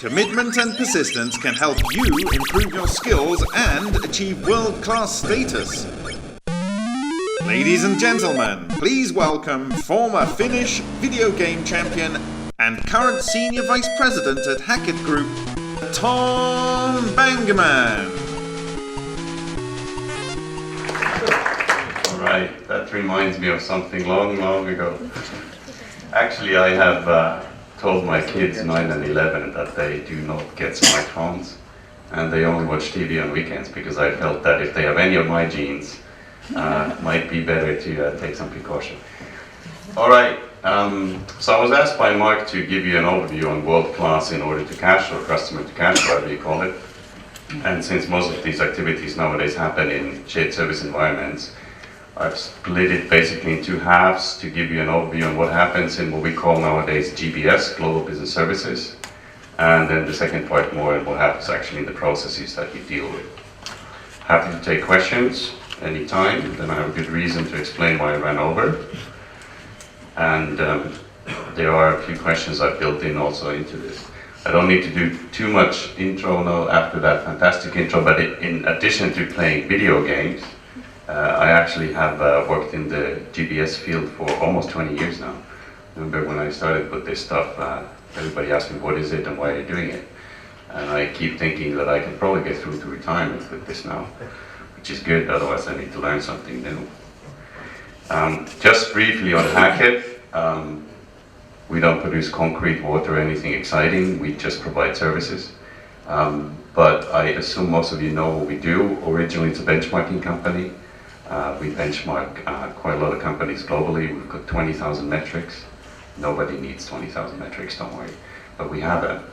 Commitment and persistence can help you improve your skills and achieve world-class status. Ladies and gentlemen, please welcome former Finnish video game champion and current Senior Vice President at Hackett Group, Tom Bangemann. Alright, that reminds me of something long, long ago. Actually, I have told my kids 9 and 11 that they do not get smartphones and they only watch TV on weekends, because I felt that if they have any of my genes, might be better to take some precaution. Alright, so I was asked by Mark to give you an overview on world class in order to cash, or customer to cash, whatever you call it. And since most of these activities nowadays happen in shared service environments, I've split it basically in two halves to give you an overview on what happens in what we call nowadays GBS, Global Business Services, and then the second part more on what happens actually in the processes that you deal with. Happy to take questions anytime, then I have a good reason to explain why I ran over. And there are a few questions I've built in also into this. I don't need to do too much intro now after that fantastic intro, but in addition to playing video games, I actually have worked in the GBS field for almost 20 years now. Remember when I started with this stuff, everybody asked me what is it and why are you doing it? And I keep thinking that I can probably get through to retirement with this now, which is good, otherwise I need to learn something new. Just briefly on Hackett, we don't produce concrete, water, or anything exciting, we just provide services. But I assume most of you know what we do. Originally it's a benchmarking company. We benchmark quite a lot of companies globally. We've got 20,000 metrics. Nobody needs 20,000 metrics, don't worry. But we have them.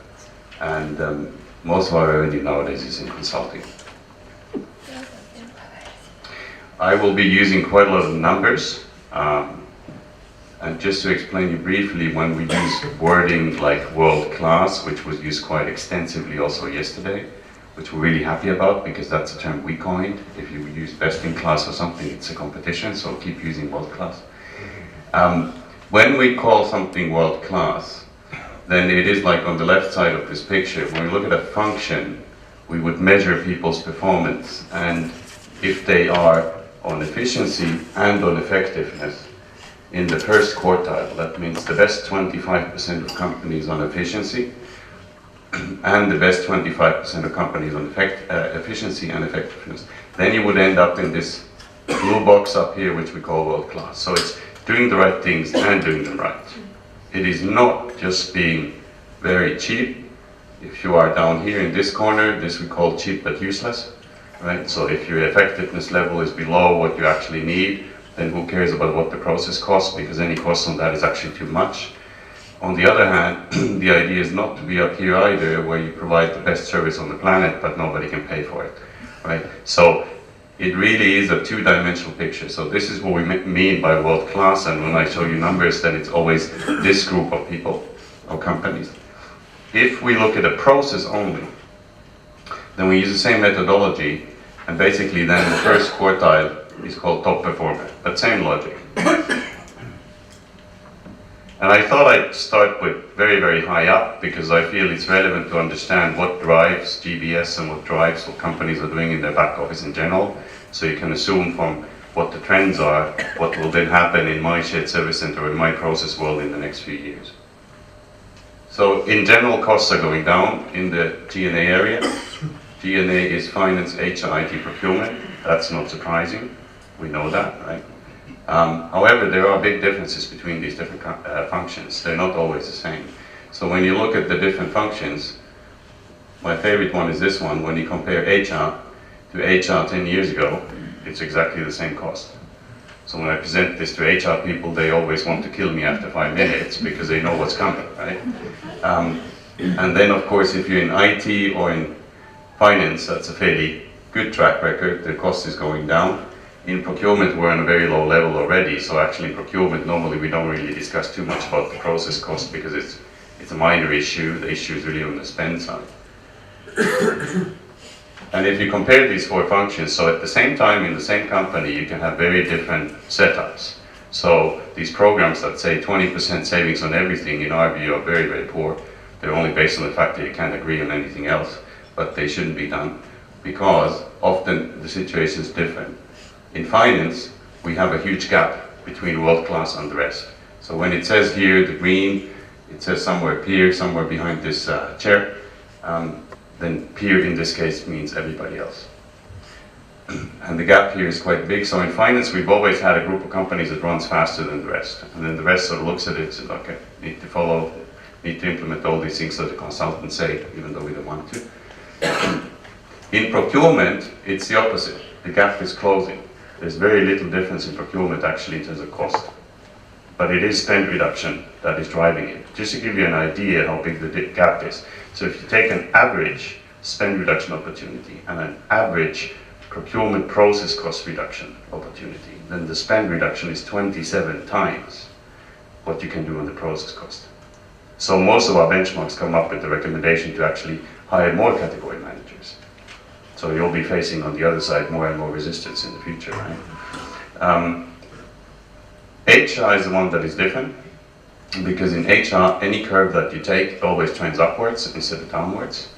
And most of our revenue nowadays is in consulting. I will be using quite a lot of numbers. And just to explain you briefly, when we use wording like world class, which was used quite extensively also yesterday, which we're really happy about because that's a term we coined. If you use best in class or something, it's a competition, so keep using world class. When we call something world class, then it is like on the left side of this picture. When we look at a function, we would measure people's performance, and if they are on efficiency and on effectiveness in the first quartile, that means the best 25% of companies on efficiency and the best 25% of companies on efficiency and effectiveness, then you would end up in this blue box up here, which we call world class. So it's doing the right things and doing them right. It is not just being very cheap. If you are down here in this corner, this we call cheap but useless, right? So if your effectiveness level is below what you actually need, then who cares about what the process costs, because any cost on that is actually too much. On the other hand, the idea is not to be up here either, where you provide the best service on the planet, but nobody can pay for it, right? So it really is a two-dimensional picture. So this is what we mean by world class, and when I show you numbers, then it's always this group of people or companies. If we look at a process only, then we use the same methodology, and basically then the first quartile is called top performer, but same logic. And I thought I'd start with very, very high up, because I feel it's relevant to understand what drives GBS and what drives what companies are doing in their back office in general. So you can assume from what the trends are, what will then happen in my shared service center or in my process world in the next few years. So in general, costs are going down in the G&A area. G&A is finance, HR, IT, procurement. That's not surprising. We know that, right? However, there are big differences between these different functions. They're not always the same. So when you look at the different functions, my favorite one is this one. When you compare HR to HR 10 years ago, it's exactly the same cost. So when I present this to HR people, they always want to kill me after 5 minutes because they know what's coming, right? And then of course, if you're in IT or in finance, that's a fairly good track record. The cost is going down. In procurement, we're on a very low level already, so actually in procurement, normally we don't really discuss too much about the process cost because it's a minor issue. The issue is really on the spend side. And if you compare these four functions, so at the same time in the same company, you can have very different setups. So these programs that say 20% savings on everything, in our view, are very, very poor. They're only based on the fact that you can't agree on anything else, but they shouldn't be done because often the situation is different. In finance, we have a huge gap between world class and the rest. So when it says here, the green, it says somewhere peer, somewhere behind this chair, then peer in this case means everybody else. And the gap here is quite big. So in finance, we've always had a group of companies that runs faster than the rest. And then the rest sort of looks at it and says, okay, need to follow, need to implement all these things that the consultants say, even though we don't want to. In procurement, it's the opposite. The gap is closing. There's very little difference in procurement actually in terms of cost. But it is spend reduction that is driving it. Just to give you an idea how big the gap is. So if you take an average spend reduction opportunity and an average procurement process cost reduction opportunity, then the spend reduction is 27 times what you can do on the process cost. So most of our benchmarks come up with the recommendation to actually hire more category managers. So you'll be facing on the other side more and more resistance in the future, right? HR is the one that is different, because in HR, any curve that you take always trends upwards instead of downwards.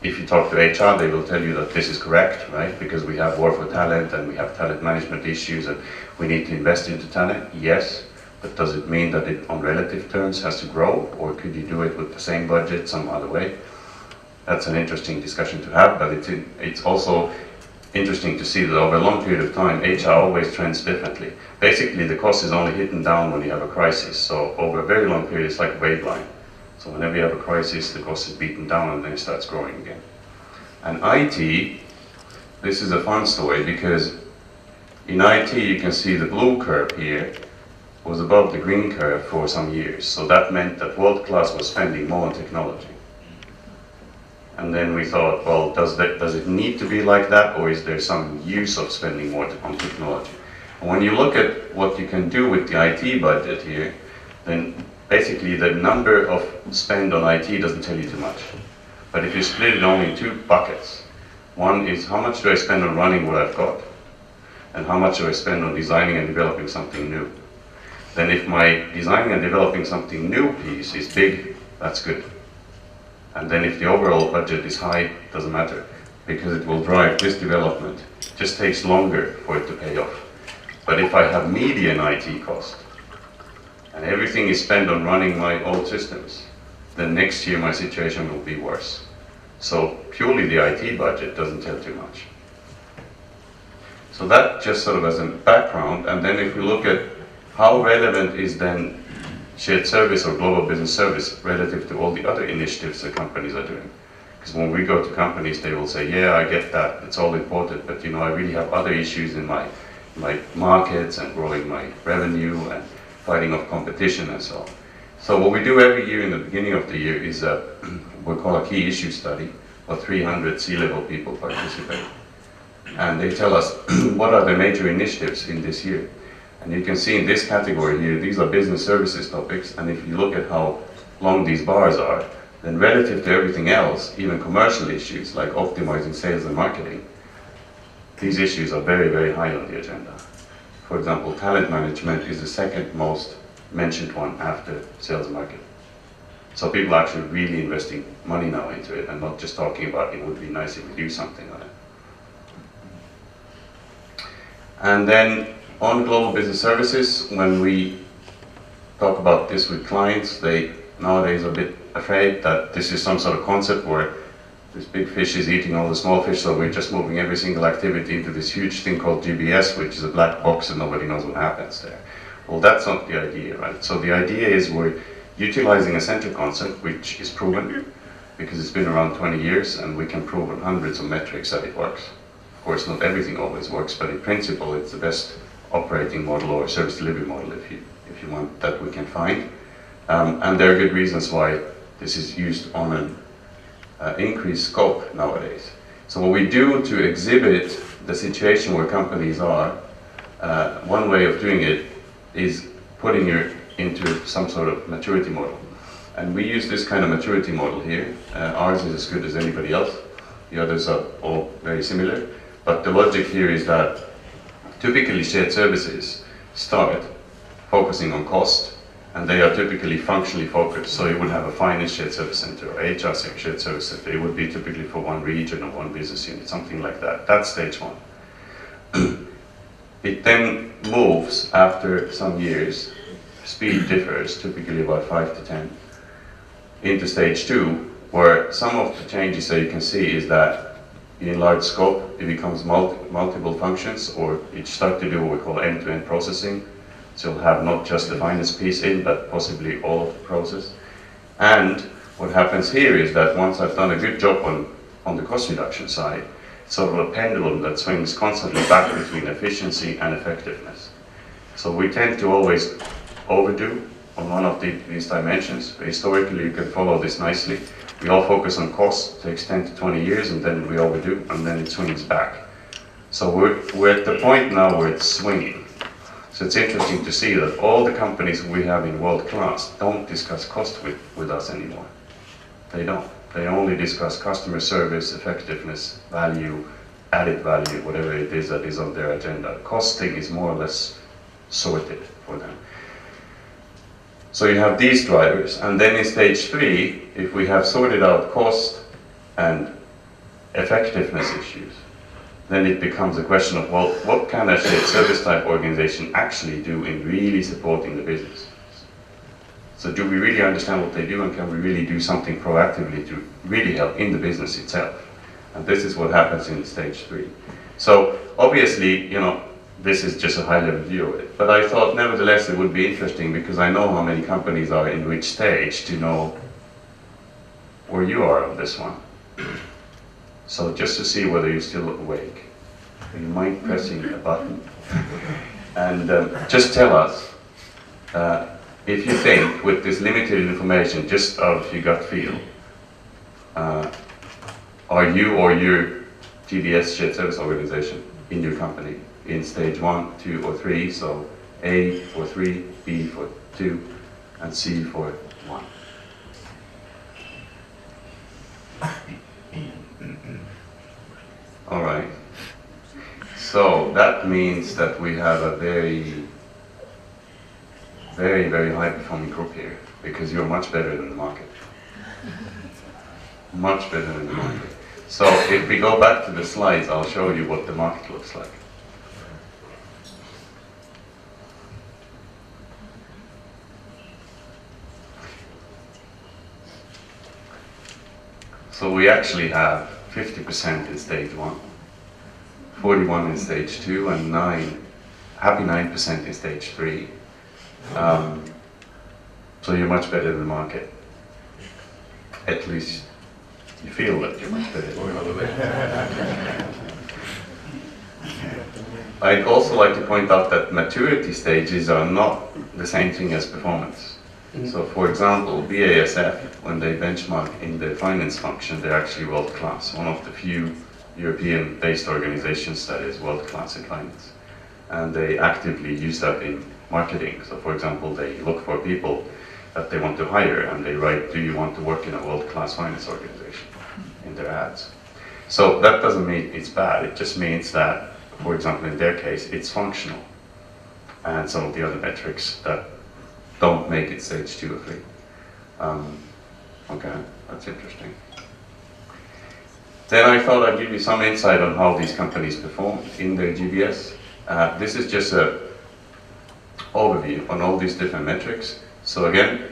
If you talk to HR, they will tell you that this is correct, right? Because we have war for talent and we have talent management issues and we need to invest into talent. Yes, but does it mean that it on relative terms has to grow, or could you do it with the same budget some other way? That's an interesting discussion to have, but it's also interesting to see that over a long period of time, HR always trends differently. Basically, the cost is only hitting down when you have a crisis. So over a very long period, it's like a wave line. So whenever you have a crisis, the cost is beaten down and then it starts growing again. And IT, this is a fun story because in IT you can see the blue curve here was above the green curve for some years. So that meant that world class was spending more on technology. And then we thought, well, does it need to be like that, or is there some use of spending more on technology? And when you look at what you can do with the IT budget here, then basically the number of spend on IT doesn't tell you too much. But if you split it only in two buckets, one is how much do I spend on running what I've got, and how much do I spend on designing and developing something new. Then if my designing and developing something new piece is big, that's good. And then if the overall budget is high, it doesn't matter, because it will drive this development. It just takes longer for it to pay off. But if I have median IT cost, and everything is spent on running my old systems, then next year my situation will be worse. So purely the IT budget doesn't tell too much. So that just sort of as a background, and then if we look at how relevant is then shared service or global business service relative to all the other initiatives that companies are doing. Because when we go to companies, they will say, yeah, I get that, it's all important, but I really have other issues in my markets and growing my revenue and fighting off competition and so on. So what we do every year in the beginning of the year is we call a key issue study, where 300 C-level people participate. And they tell us what are the major initiatives in this year. And you can see in this category here, these are business services topics, and if you look at how long these bars are, then relative to everything else, even commercial issues like optimizing sales and marketing, these issues are very, very high on the agenda. For example, talent management is the second most mentioned one after sales and marketing. So people are actually really investing money now into it and not just talking about it would be nice if we do something on it. And then on global business services, when we talk about this with clients, they nowadays are a bit afraid that this is some sort of concept where this big fish is eating all the small fish, so we're just moving every single activity into this huge thing called GBS, which is a black box and nobody knows what happens there. Well, that's not the idea, right? So the idea is we're utilizing a central concept, which is proven, because it's been around 20 years, and we can prove on hundreds of metrics that it works. Of course, not everything always works, but in principle, it's the best operating model or service delivery model, if you want, that we can find. And there are good reasons why this is used on an increased scope nowadays. So what we do to exhibit the situation where companies are, one way of doing it is putting you into some sort of maturity model. And we use this kind of maturity model here. Ours is as good as anybody else. The others are all very similar. But the logic here is that typically shared services start focusing on cost And they are typically functionally focused. So you would have a finance shared service center or HR shared service center. It would be typically for one region or one business unit, something like that. That's stage one. It then moves after some years, speed differs, typically about 5 to 10, into stage two, where some of the changes that you can see is that you enlarge scope, it becomes multiple functions, or you start to do what we call end-to-end processing. So you'll have not just the finance piece in, but possibly all of the process. And what happens here is that once I've done a good job on the cost reduction side, it's sort of a pendulum that swings constantly back between efficiency and effectiveness. So we tend to always overdo on one of these dimensions. Historically, you can follow this nicely. We all focus on cost, takes 10 to 20 years, and then we overdo, and then it swings back. So we're at the point now where it's swinging. So it's interesting to see that all the companies we have in world class don't discuss cost with us anymore. They don't. They only discuss customer service, effectiveness, value, added value, whatever it is that is on their agenda. Costing is more or less sorted for them. So you have these drivers, and then in stage three, if we have sorted out cost and effectiveness issues, then it becomes a question of, well, what can a shared service type organization actually do in really supporting the business? So do we really understand what they do, and can we really do something proactively to really help in the business itself? And this is what happens in stage three. So obviously, you know, this is just a high-level view of it. But I thought nevertheless it would be interesting, because I know how many companies are in which stage, to know where you are on this one. So just to see whether you're still awake, do you mind pressing a button? And just tell us if you think, with this limited information, just out of your gut feel, are you or your GBS shared service organization in your company in stage 1, 2, or 3? So A for 3, B for 2, and C for 1. All right. So that means that we have a very, very, very high performing group here, because you're much better than the market. Much better than the market. So if we go back to the slides, I'll show you what the market looks like. So we actually have 50% in stage 1, 41 in stage 2, and happy 9% in stage 3. So you're much better than the market. At least you feel that you're much better than the market. I'd also like to point out that maturity stages are not the same thing as performance. So for example, BASF, when they benchmark in the finance function, they're actually world-class. One of the few European-based organizations that is world-class in finance. And they actively use that in marketing. So for example, they look for people that they want to hire, and they write, do you want to work in a world-class finance organization, in their ads. So that doesn't mean it's bad, it just means that, for example, in their case, it's functional. And some of the other metrics that don't make it stage 2 or 3. Okay, that's interesting. Then I thought I'd give you some insight on how these companies perform in their GBS. This is just an overview on all these different metrics. So again,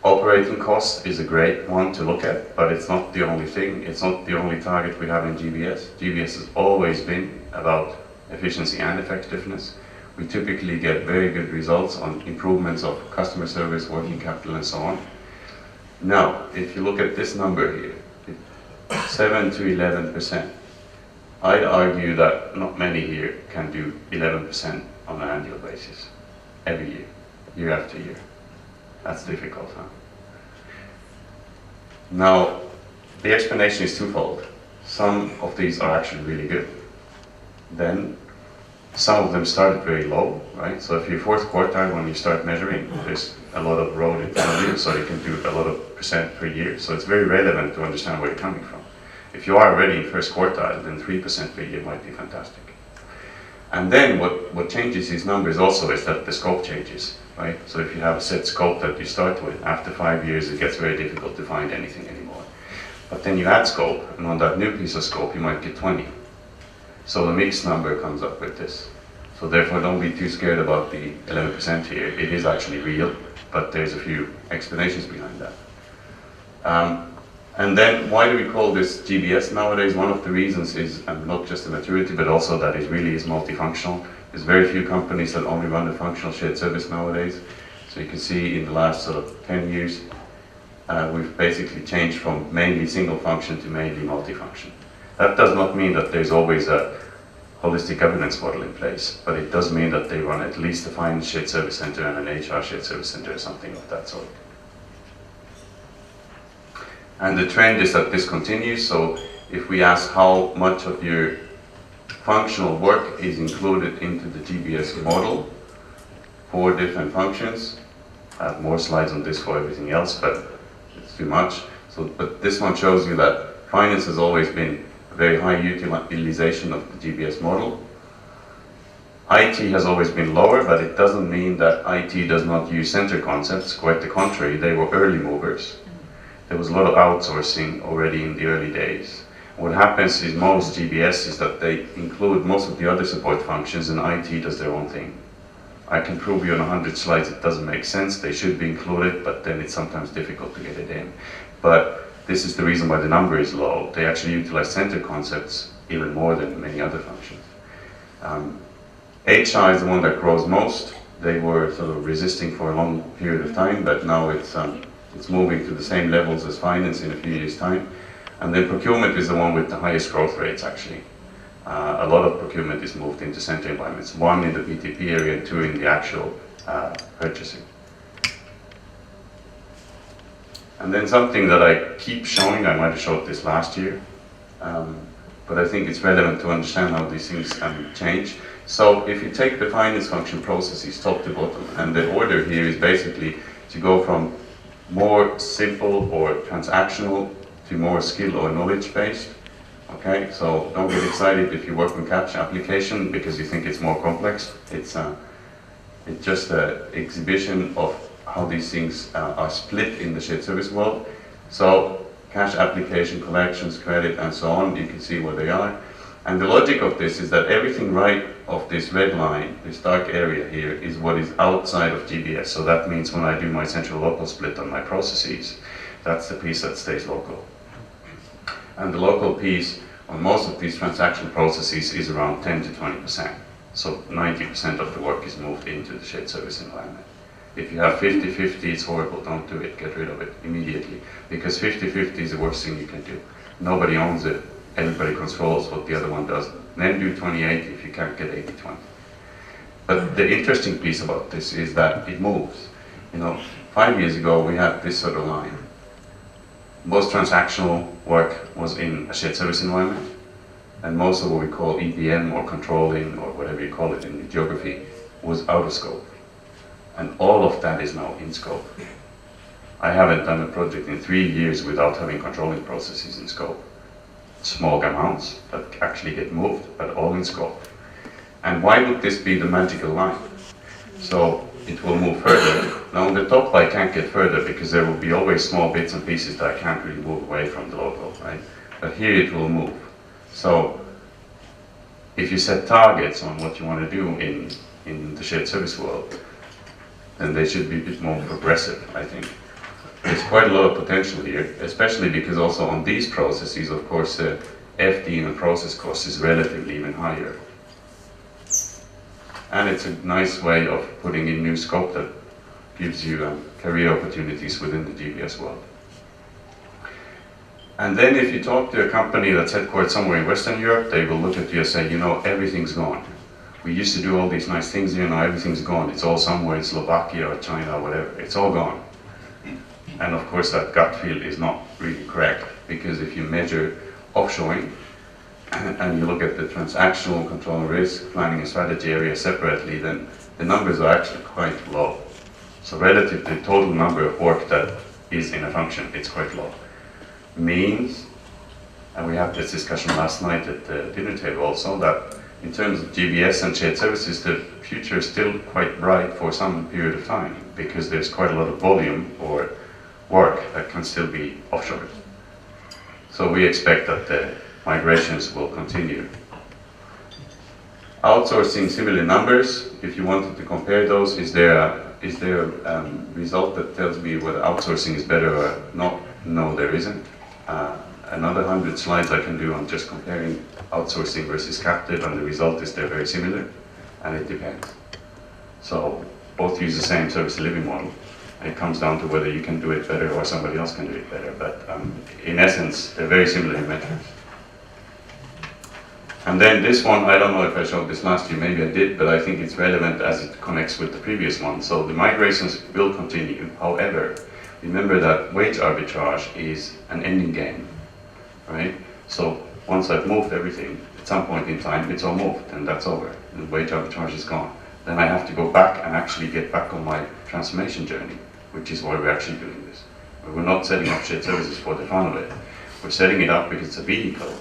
operating cost is a great one to look at, but it's not the only thing. It's not the only target we have in GBS. GBS has always been about efficiency and effectiveness. We typically get very good results on improvements of customer service, working capital, and so on. Now, if you look at this number here, 7 to 11%, I'd argue that not many here can do 11% on an annual basis, every year, year after year. That's difficult, huh? Now, the explanation is twofold. Some of these are actually really good. Then, some of them started very low, right? So if you're fourth quartile when you start measuring, there's a lot of road in front of you, so you can do a lot of percent per year. So it's very relevant to understand where you're coming from. If you are already in first quartile, then 3% per year might be fantastic. And then what changes these numbers also is that the scope changes, right? So if you have a set scope that you start with, after 5 years it gets very difficult to find anything anymore. But then you add scope, and on that new piece of scope you might get 20. So the mixed number comes up with this. So therefore don't be too scared about the 11% here. It is actually real, but there's a few explanations behind that. And then why do we call this GBS nowadays? One of the reasons is not just the maturity, but also that it really is multifunctional. There's very few companies that only run a functional shared service nowadays. So you can see in the last sort of 10 years, we've basically changed from mainly single function to mainly multifunction. That does not mean that there's always a holistic governance model in place, but it does mean that they run at least a finance shared service center and an HR shared service center or something of that sort. And the trend is that this continues, so if we ask how much of your functional work is included into the GBS model for different functions, I have more slides on this for everything else, but it's too much. So, but this one shows you that finance has always been a very high utilization of the GBS model. IT has always been lower, but it doesn't mean that IT does not use center concepts. Quite the contrary, they were early movers. There was a lot of outsourcing already in the early days. What happens is most GBS is that they include most of the other support functions and IT does their own thing. I can prove you on 100 slides it doesn't make sense. They should be included, but then it's sometimes difficult to get it in. But this is the reason why the number is low. They actually utilize center concepts even more than many other functions. HR is the one that grows most. They were sort of resisting for a long period of time, but now it's moving to the same levels as finance in a few years' time. And then procurement is the one with the highest growth rates, actually. A lot of procurement is moved into center environments, one in the PTP area and two in the actual purchasing. And then something that I keep showing, I might have showed this last year, but I think it's relevant to understand how these things change. So if you take the finance function processes top to bottom, and the order here is basically to go from more simple or transactional to more skill or knowledge based. Okay, so don't get excited if you work on cash application because you think it's more complex. It's just an exhibition of how these things are split in the shared service world. So cash application, collections, credit, and so on, you can see where they are. And the logic of this is that everything right of this red line, this dark area here, is what is outside of GBS. So that means when I do my central local split on my processes, that's the piece that stays local. And the local piece on most of these transaction processes is around 10 to 20%. So 90% of the work is moved into the shared service environment. If you have 50-50, it's horrible, don't do it, get rid of it immediately. Because 50-50 is the worst thing you can do. Nobody owns it. Everybody controls what the other one does. Then do 28 if you can't get 80-20. But the interesting piece about this is that it moves. 5 years ago we had this sort of line. Most transactional work was in a shared service environment, and most of what we call EPM or controlling or whatever you call it in the geography was out of scope. And all of that is now in scope. I haven't done a project in 3 years without having controlling processes in scope. Small amounts that actually get moved, but all in scope. And why would this be the magical line? So it will move further. Now on the top I can't get further because there will be always small bits and pieces that I can't really move away from the local, right? But here it will move. So if you set targets on what you want to do in the shared service world, then they should be a bit more progressive, I think. There's quite a lot of potential here, especially because also on these processes, of course, the FD in the process cost is relatively even higher. And it's a nice way of putting in new scope that gives you career opportunities within the GBS world. And then if you talk to a company that's headquartered somewhere in Western Europe, they will look at you and say, everything's gone. We used to do all these nice things here, now everything's gone. It's all somewhere in Slovakia or China or whatever. It's all gone. And of course that gut feel is not really correct, because if you measure offshoring and you look at the transactional control and risk, planning and strategy area separately, then the numbers are actually quite low. So relative to the total number of work that is in a function, it's quite low. Means, and we had this discussion last night at the dinner table also, that in terms of GBS and shared services, the future is still quite bright for some period of time because there's quite a lot of volume or work that can still be offshore. So we expect that the migrations will continue. Outsourcing similar numbers, if you wanted to compare those, is there a result that tells me whether outsourcing is better or not? No, there isn't. Another 100 slides I can do on just comparing outsourcing versus captive, and the result is they're very similar, and it depends. So both use the same service delivery model, and it comes down to whether you can do it better or somebody else can do it better. But in essence, they're very similar in metrics. And then this one, I don't know if I showed this last year, maybe I did, but I think it's relevant as it connects with the previous one. So the migrations will continue. However, remember that wage arbitrage is an ending game, right? So once I've moved everything, at some point in time, it's all moved and that's over. And wage arbitrage is gone. Then I have to go back and actually get back on my transformation journey, which is why we're actually doing this. We're not setting up shared services for the fun of it. We're setting it up because it's a vehicle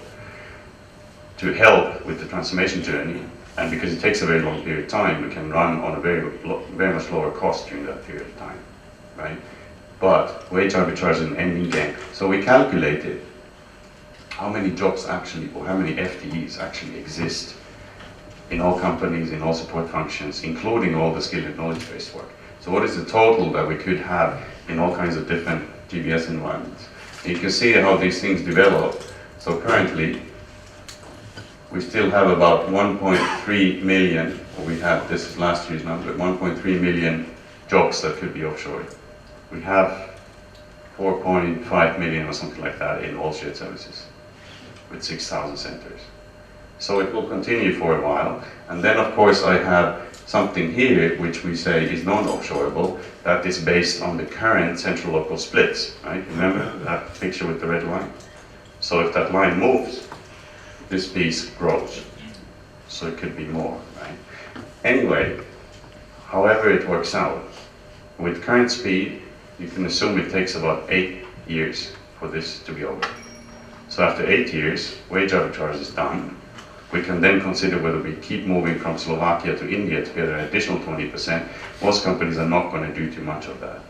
to help with the transformation journey, and because it takes a very long period of time, we can run on a very much lower cost during that period of time, right? But wage arbitrage is an ending game. So we calculated how many jobs actually, or how many FTEs actually exist in all companies, in all support functions, including all the skill and knowledge-based work. So what is the total that we could have in all kinds of different GBS environments? And you can see how these things develop. So currently, we still have about 1.3 million, or we had, this is last year's number, 1.3 million jobs that could be offshore. We have 4.5 million or something like that in all shared services with 6,000 centers. So it will continue for a while. And then of course I have something here which we say is non-offshoreable, that is based on the current central local splits, right? Remember that picture with the red line? So if that line moves, this piece grows. So it could be more, right? Anyway, however it works out, with current speed, you can assume it takes about 8 years for this to be over. So after 8 years, wage arbitrage is done. We can then consider whether we keep moving from Slovakia to India to get an additional 20%. Most companies are not going to do too much of that.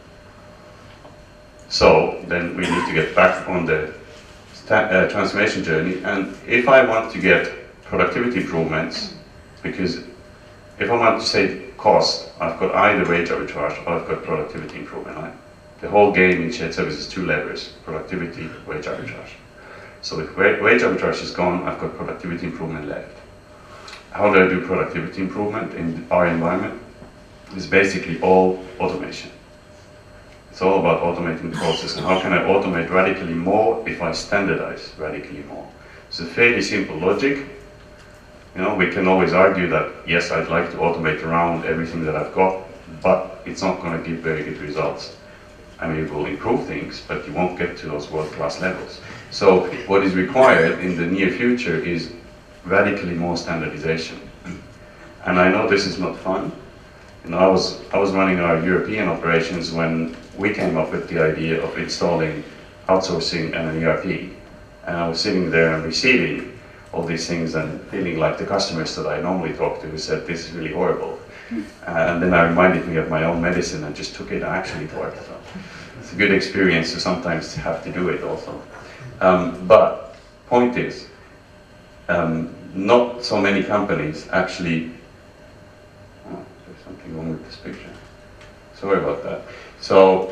So then we need to get back on the transformation journey. And if I want to get productivity improvements, because if I want to save cost, I've got either wage arbitrage or I've got productivity improvement. Right? The whole game in shared service is 2 levers: productivity, wage arbitrage. So if wage arbitrage is gone, I've got productivity improvement left. How do I do productivity improvement in our environment? It's basically all automation. It's all about automating the process, and how can I automate radically more if I standardize radically more? It's a fairly simple logic. You know, we can always argue that, yes, I'd like to automate around everything that I've got, but it's not going to give very good results. I mean, it will improve things, but you won't get to those world-class levels. So what is required in the near future is radically more standardization. And I know this is not fun. You know, I was running our European operations when we came up with the idea of installing outsourcing and an ERP. And I was sitting there and receiving all these things and feeling like the customers that I normally talk to who said, this is really horrible. And then I reminded me of my own medicine and just took it, and actually it worked. So it's a good experience to sometimes have to do it also. But point is, not so many companies actually, there's something wrong with this picture. Sorry about that. So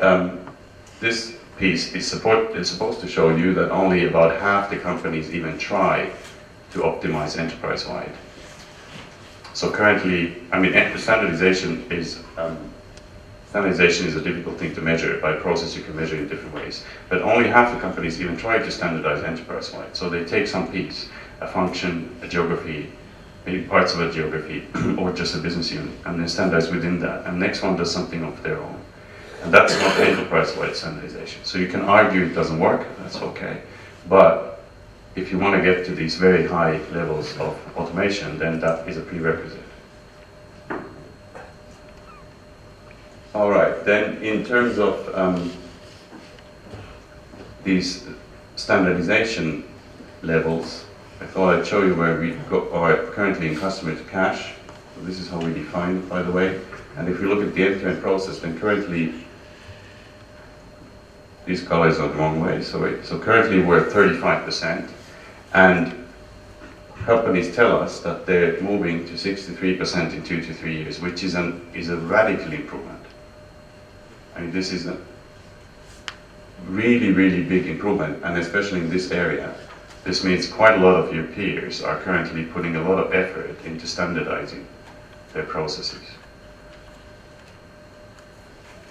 this piece is supposed to show you that only about half the companies even try to optimize enterprise-wide. So currently, I mean, standardization is a difficult thing to measure. By process, you can measure in different ways. But only half the companies even try to standardize enterprise-wide. So they take some piece, a function, a geography, maybe parts of a geography, or just a business unit, and then standardize within that. And the next one does something of their own. And that's not enterprise-wide standardization. So you can argue it doesn't work, that's okay. But if you want to get to these very high levels of automation, then that is a prerequisite. All right, then in terms of these standardization levels, I thought I'd show you where we are currently in customer to cash. So this is how we define it, by the way. And if we look at the end-to-end process, then currently, these colors are the wrong way. So currently we're at 35%, and companies tell us that they're moving to 63% in 2 to 3 years, which is a radical improvement. I mean, this is a really, really big improvement, and especially in this area. This means quite a lot of your peers are currently putting a lot of effort into standardizing their processes.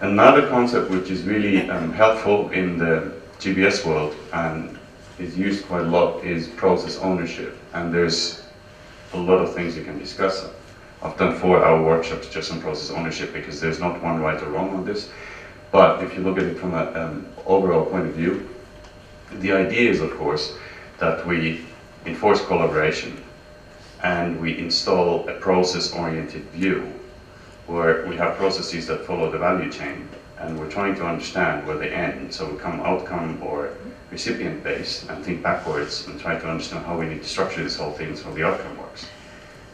Another concept which is really helpful in the GBS world and is used quite a lot is process ownership. And there's a lot of things you can discuss. I've done 4-hour workshops just on process ownership because there's not one right or wrong on this. But if you look at it from an overall point of view, the idea is, of course, that we enforce collaboration and we install a process-oriented view where we have processes that follow the value chain and we're trying to understand where they end. So we become outcome or recipient-based and think backwards and try to understand how we need to structure this whole thing so the outcome works.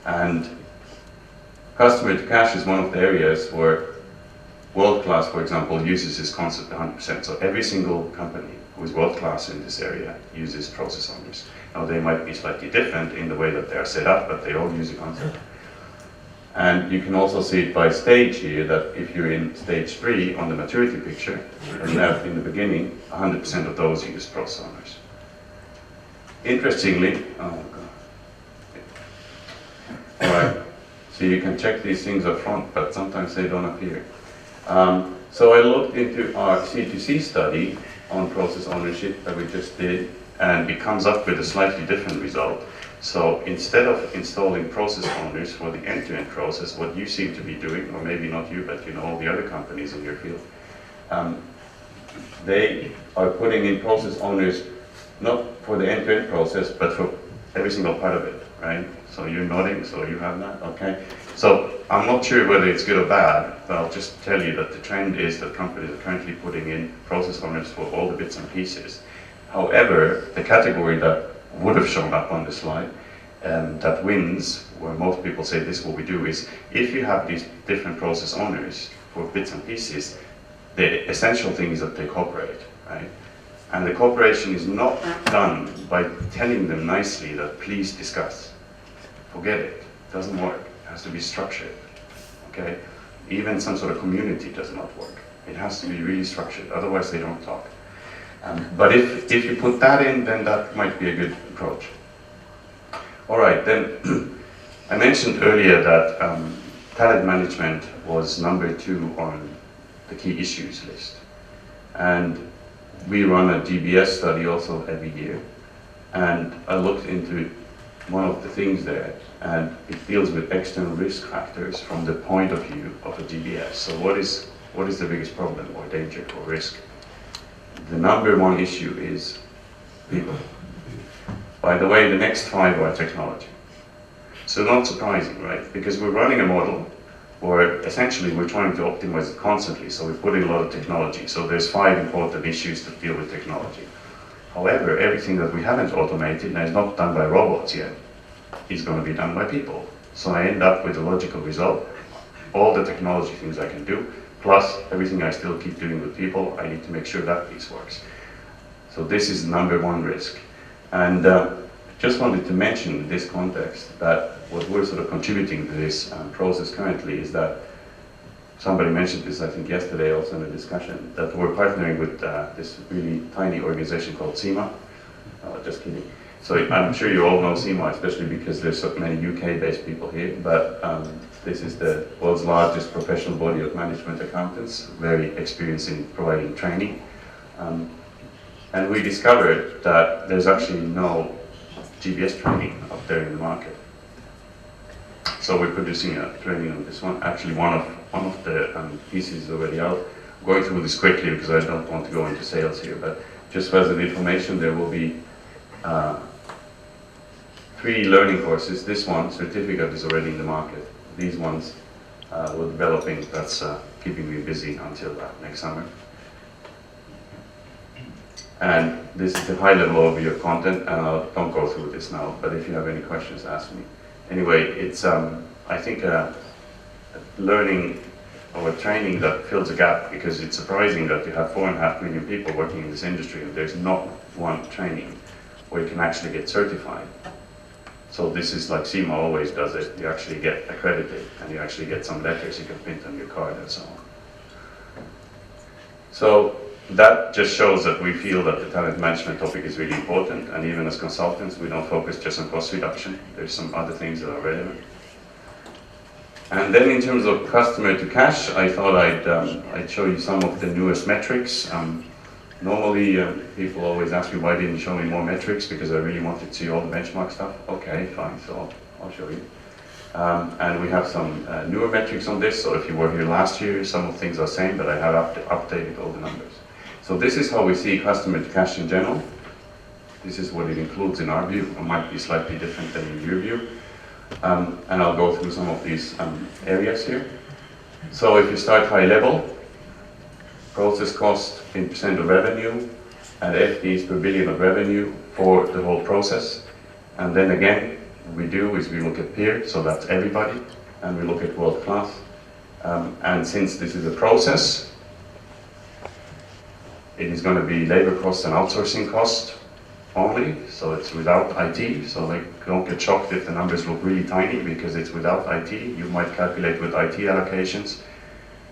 And customer to cash is one of the areas where world-class, for example, uses this concept 100%. So every single company who is world-class in this area uses process owners. Now they might be slightly different in the way that they are set up, but they all use the concept. And you can also see it by stage here, that if you're in stage 3 on the maturity picture, and you have in the beginning, 100% of those use process owners. Interestingly, all right, so you can check these things up front, but sometimes they don't appear. So I looked into our C2C study on process ownership that we just did, and it comes up with a slightly different result. So instead of installing process owners for the end-to-end process, what you seem to be doing, or maybe not you, but you know all the other companies in your field, they are putting in process owners not for the end-to-end process, but for every single part of it, right? So you're nodding, so you have that, okay? So I'm not sure whether it's good or bad, but I'll just tell you that the trend is that companies are currently putting in process owners for all the bits and pieces. However, the category that would have shown up on the slide, that wins, where most people say this is what we do, is if you have these different process owners for bits and pieces, the essential thing is that they cooperate, right? And the cooperation is not done by telling them nicely that please discuss. Forget it, it doesn't work, it has to be structured, okay? Even some sort of community does not work. It has to be really structured, otherwise they don't talk. But if you put that in, then that might be a good approach. All right, then I mentioned earlier that talent management was number 2 on the key issues list. And we run a GBS study also every year. And I looked into one of the things there, and it deals with external risk factors from the point of view of a GBS. So what is the biggest problem or danger or risk? The number 1 issue is people. By the way, the next 5 are technology. So not surprising, right? Because we're running a model where essentially we're trying to optimize it constantly, so we're putting a lot of technology. So there's 5 important issues that deal with technology. However, everything that we haven't automated and is not done by robots yet is going to be done by people. So I end up with a logical result. All the technology things I can do, plus everything I still keep doing with people, I need to make sure that piece works. So this is number 1 risk. And just wanted to mention in this context that what we're sort of contributing to this process currently is that somebody mentioned this, I think yesterday also in a discussion, that we're partnering with this really tiny organization called CIMA. Just kidding. So I'm sure you all know CIMA, especially because there's so many UK-based people here, but this is the world's largest professional body of management accountants, very experienced in providing training. And we discovered that there's actually no GBS training up there in the market. So we're producing a training on this one. Actually, one of the pieces is already out. I'm going through this quickly because I don't want to go into sales here, but just as an information, there will be 3 learning courses. This one, certificate, is already in the market. These ones we're developing. That's keeping me busy until next summer. And this is the high-level overview of content, and I don't go through this now, but if you have any questions, ask me. Anyway, it's, I think, a learning or a training that fills a gap, because it's surprising that you have 4.5 million people working in this industry and there's not one training where you can actually get certified. So this is like SEMA always does it. You actually get accredited and you actually get some letters you can print on your card and so on. So that just shows that we feel that the talent management topic is really important, and even as consultants we don't focus just on cost reduction. There's some other things that are relevant. And then in terms of customer to cash, I thought I'd show you some of the newest metrics. Normally people always ask me why didn't you show me more metrics, because I really wanted to see all the benchmark stuff. Okay, fine, so I'll show you. And we have some newer metrics on this, so if you were here last year, some of the things are the same, but I have updated all the numbers. So this is how we see customer to cash in general. This is what it includes in our view. It might be slightly different than in your view. And I'll go through some of these areas here. So if you start high level, process cost in percent of revenue, and FTEs per billion of revenue for the whole process. And then again, what we do is we look at peer, so that's everybody, and we look at world class. And since this is a process, it is going to be labor cost and outsourcing cost only, so it's without IT, so like, don't get shocked if the numbers look really tiny, because it's without IT. You might calculate with IT allocations.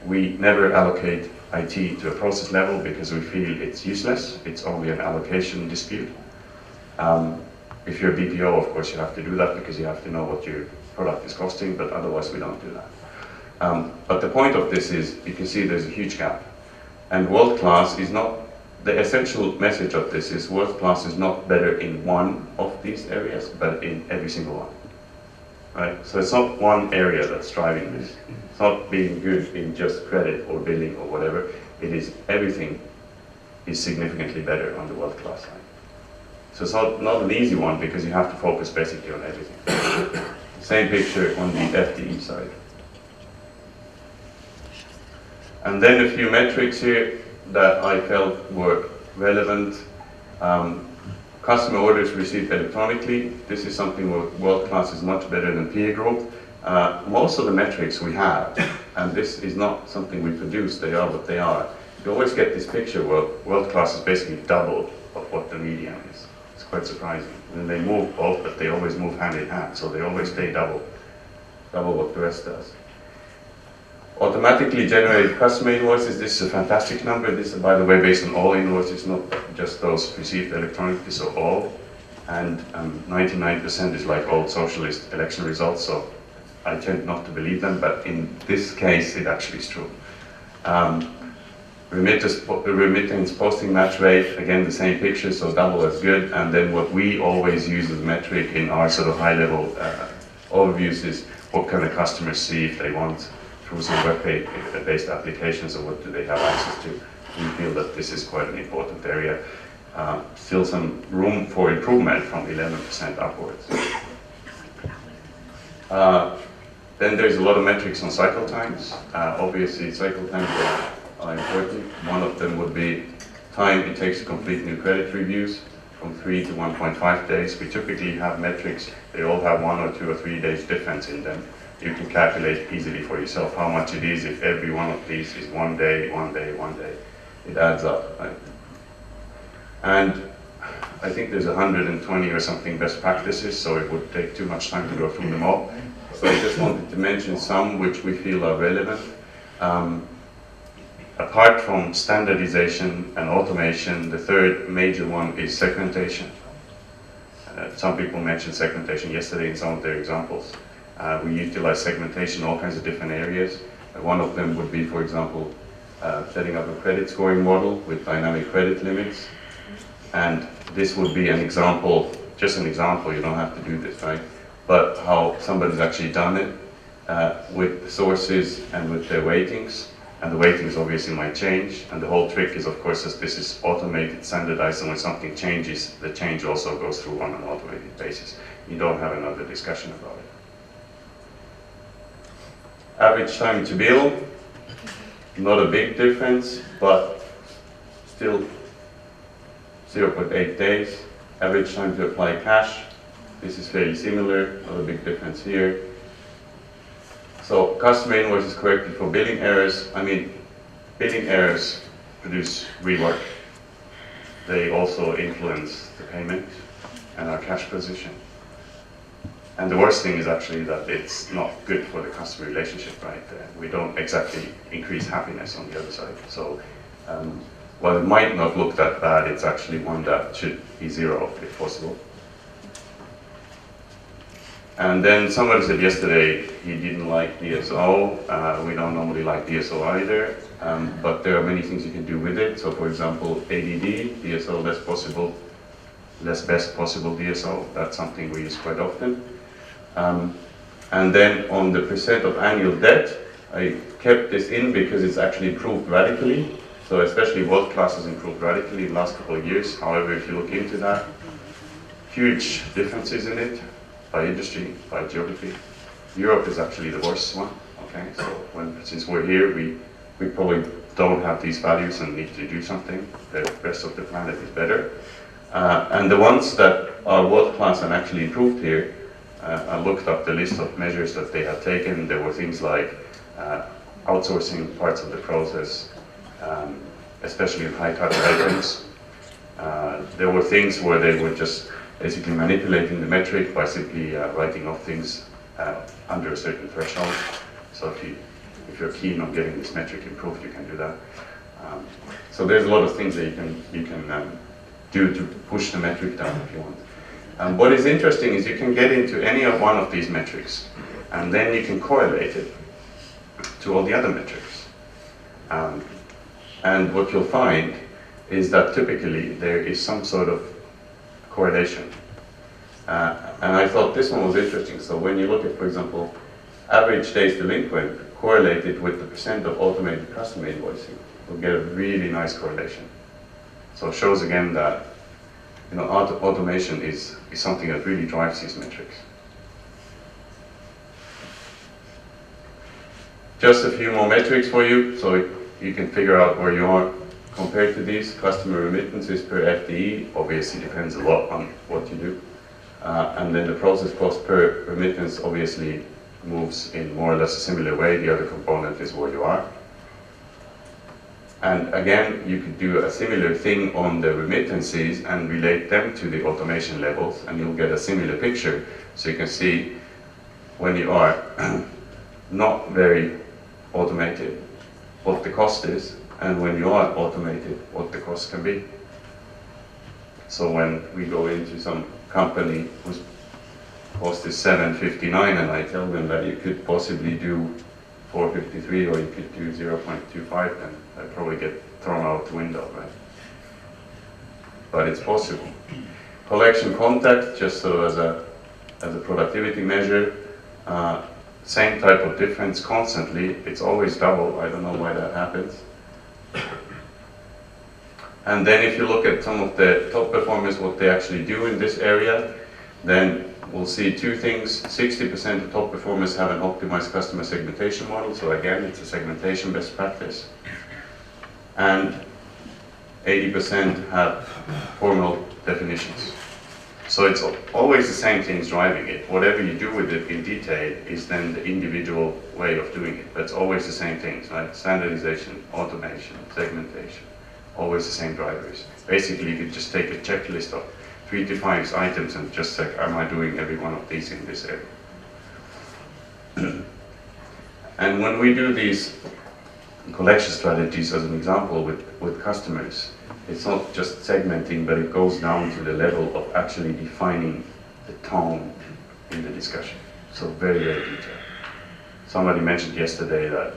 We never allocate IT to a process level because we feel it's useless. It's only an allocation dispute. If you're a BPO, of course, you have to do that because you have to know what your product is costing, but otherwise we don't do that. But the point of this is, you can see there's a huge gap. And world class is not, the essential message of this is world class is not better in one of these areas, but in every single one. Right? So it's not one area that's driving this. It's not being good in just credit or billing or whatever. It is everything is significantly better on the world class side. So it's not an easy one, because you have to focus basically on everything. Same picture on the FTE side. And then a few metrics here that I felt were relevant. Customer orders received electronically. This is something where world class is much better than peer group. Most of the metrics we have, and this is not something we produce, they are what they are. You always get this picture where world class is basically double of what the median is. It's quite surprising. And they move both, but they always move hand in hand, so they always stay double what the rest does. Automatically generated customer invoices, this is a fantastic number. This is, by the way, based on all invoices, not just those received electronically, so all. And 99% is like old socialist election results, so I tend not to believe them, but in this case, it actually is true. Remittance posting match rate, again, the same picture, so double as good. And then what we always use as a metric in our sort of high-level overviews is what can the customers see if they want through some web-based applications, or what do they have access to. We feel that this is quite an important area. Still some room for improvement from 11% upwards. Then there's a lot of metrics on cycle times. Obviously, cycle times are important. One of them would be time it takes to complete new credit reviews, from 3 to 1.5 days. We typically have metrics, they all have 1 or 2 or 3 days difference in them. You can calculate easily for yourself how much it is if every one of these is 1 day, 1 day, 1 day. It adds up, right? And I think there's 120 or something best practices, so it would take too much time to go through them all. So I just wanted to mention some which we feel are relevant. Apart from standardization and automation, the third major one is segmentation. Some people mentioned segmentation yesterday in some of their examples. We utilize segmentation in all kinds of different areas. One of them would be, for example, setting up a credit scoring model with dynamic credit limits. And this would be an example, just an example, you don't have to do this, right? But how somebody's actually done it with sources and with their weightings. And the weightings obviously might change. And the whole trick is, of course, that this is automated, standardized, and when something changes, the change also goes through on an automated basis. You don't have another discussion about it. Average time to bill, not a big difference, but still 0.8 days. Average time to apply cash, this is fairly similar, not a big difference here. So customer invoices corrected for billing errors. I mean, billing errors produce rework. They also influence the payment and our cash position. And the worst thing is actually that it's not good for the customer relationship, right? We don't exactly increase happiness on the other side. So while it might not look that bad, it's actually one that should be zero if possible. And then somebody said yesterday he didn't like DSO. We don't normally like DSO either, but there are many things you can do with it. So for example, ADD, DSO less best possible DSO, that's something we use quite often. And then on the percent of annual debt, I kept this in because it's actually improved radically. So especially world class has improved radically in the last couple of years. However, if you look into that, huge differences in it by industry, by geography. Europe is actually the worst one. Okay, so since we're here, we probably don't have these values and need to do something. The rest of the planet is better. And the ones that are world class and actually improved here, I looked up the list of measures that they had taken. There were things like outsourcing parts of the process, especially in high touch items. There were things where they were just basically manipulating the metric by simply writing off things under a certain threshold. So if you're keen on getting this metric improved, you can do that. So there's a lot of things that you can do to push the metric down if you want. What is interesting is you can get into any of one of these metrics, and then you can correlate it to all the other metrics. And what you'll find is that typically there is some sort of correlation. And I thought this one was interesting. So when you look at, for example, average days delinquent correlated with the percent of automated customer invoicing, you'll get a really nice correlation. So it shows again that automation is something that really drives these metrics. Just a few more metrics for you, so you can figure out where you are compared to these. Customer remittances per FTE obviously depends a lot on what you do. And then the process cost per remittance obviously moves in more or less a similar way. The other component is where you are. And again, you could do a similar thing on the remittances and relate them to the automation levels, and you'll get a similar picture. So you can see when you are not very automated, what the cost is, and when you are automated, what the cost can be. So when we go into some company whose cost is 759, and I tell them that you could possibly do 453 or you could do 0.25, then I probably get thrown out the window, right? But it's possible. Collection contact, just so as a productivity measure, same type of difference constantly. It's always double. I don't know why that happens. And then if you look at some of the top performers, what they actually do in this area, then we'll see two things. 60% of top performers have an optimized customer segmentation model. So again, it's a segmentation best practice. And 80% have formal definitions. So it's always the same things driving it. Whatever you do with it in detail is then the individual way of doing it. But it's always the same things, right? Standardization, automation, segmentation, always the same drivers. Basically, you could just take a checklist of 3 to 5 items and just check, am I doing every one of these in this area? And when we do these collection strategies, as an example, with customers, it's not just segmenting, but it goes down to the level of actually defining the tone in the discussion. So very, very detailed. Somebody mentioned yesterday that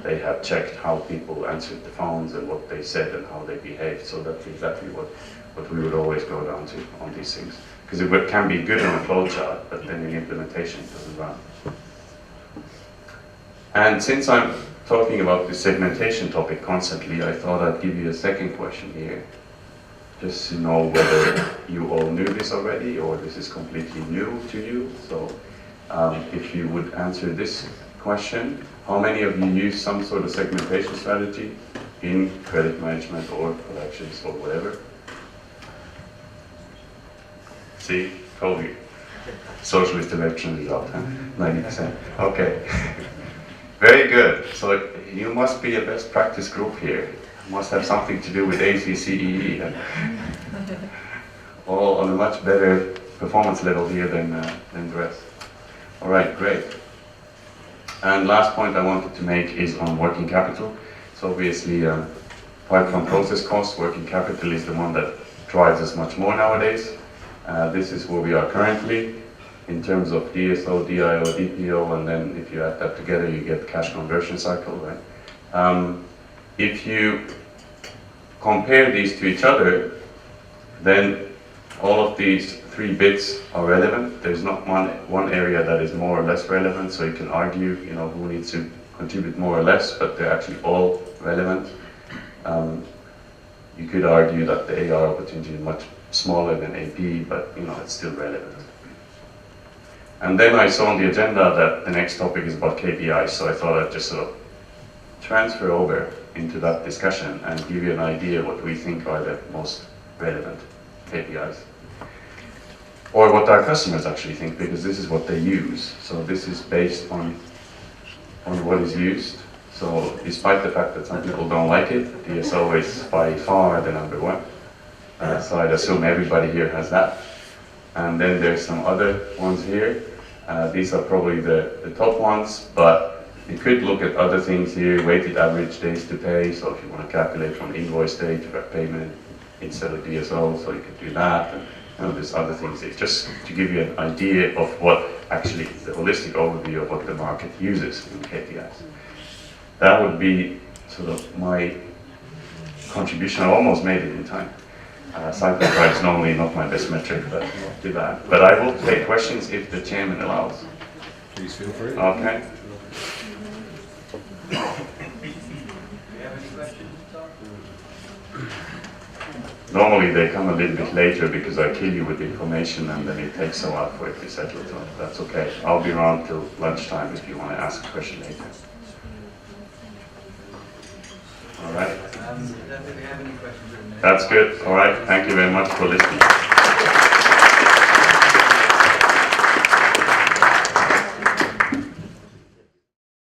they have checked how people answered the phones and what they said and how they behaved. So that's exactly what we would always go down to on these things. Because it can be good on a flow chart, but then in implementation it doesn't run. And since I'm talking about the segmentation topic constantly, I thought I'd give you a second question here, just to know whether you all knew this already or this is completely new to you. So if you would answer this question, how many of you use some sort of segmentation strategy in credit management or collections or whatever? See, told you. Socialist election result, huh? 90%. Okay. Very good. So you must be a best practice group here. Must have something to do with ACCEE. All on a much better performance level here than the rest. All right, great. And last point I wanted to make is on working capital. So obviously, apart from process costs, working capital is the one that drives us much more nowadays. This is where we are currently in terms of DSO, DIO, DPO, and then if you add that together, you get cash conversion cycle, right? If you compare these to each other, then all of these 3 bits are relevant. There's not one area that is more or less relevant, so you can argue, who needs to contribute more or less, but they're actually all relevant. You could argue that the AR opportunity is much smaller than AP, but it's still relevant. And then I saw on the agenda that the next topic is about KPIs, so I thought I'd just sort of transfer over into that discussion and give you an idea what we think are the most relevant KPIs. Or what our customers actually think, because this is what they use. So this is based on what is used. So despite the fact that some people don't like it, DSO is by far the number one. So I'd assume everybody here has that. And then there's some other ones here. These are probably the top ones, but you could look at other things here, weighted average days to pay. So if you want to calculate from invoice date to payment instead of DSO, so you could do that. And there's other things. It's just to give you an idea of what actually the holistic overview of what the market uses in KPIs. That would be sort of my contribution. I almost made it in time. Cycle time is normally not my best metric, but I'll do that. But I will take questions if the chairman allows. Please feel free. Okay. Do you have any questions, Tom? Normally they come a little bit later because I kill you with information and then it takes a while for it to settle. So that's okay. I'll be around till lunchtime if you want to ask a question later. All right. I don't think we have any questions. That's good. All right. Thank you very much for listening.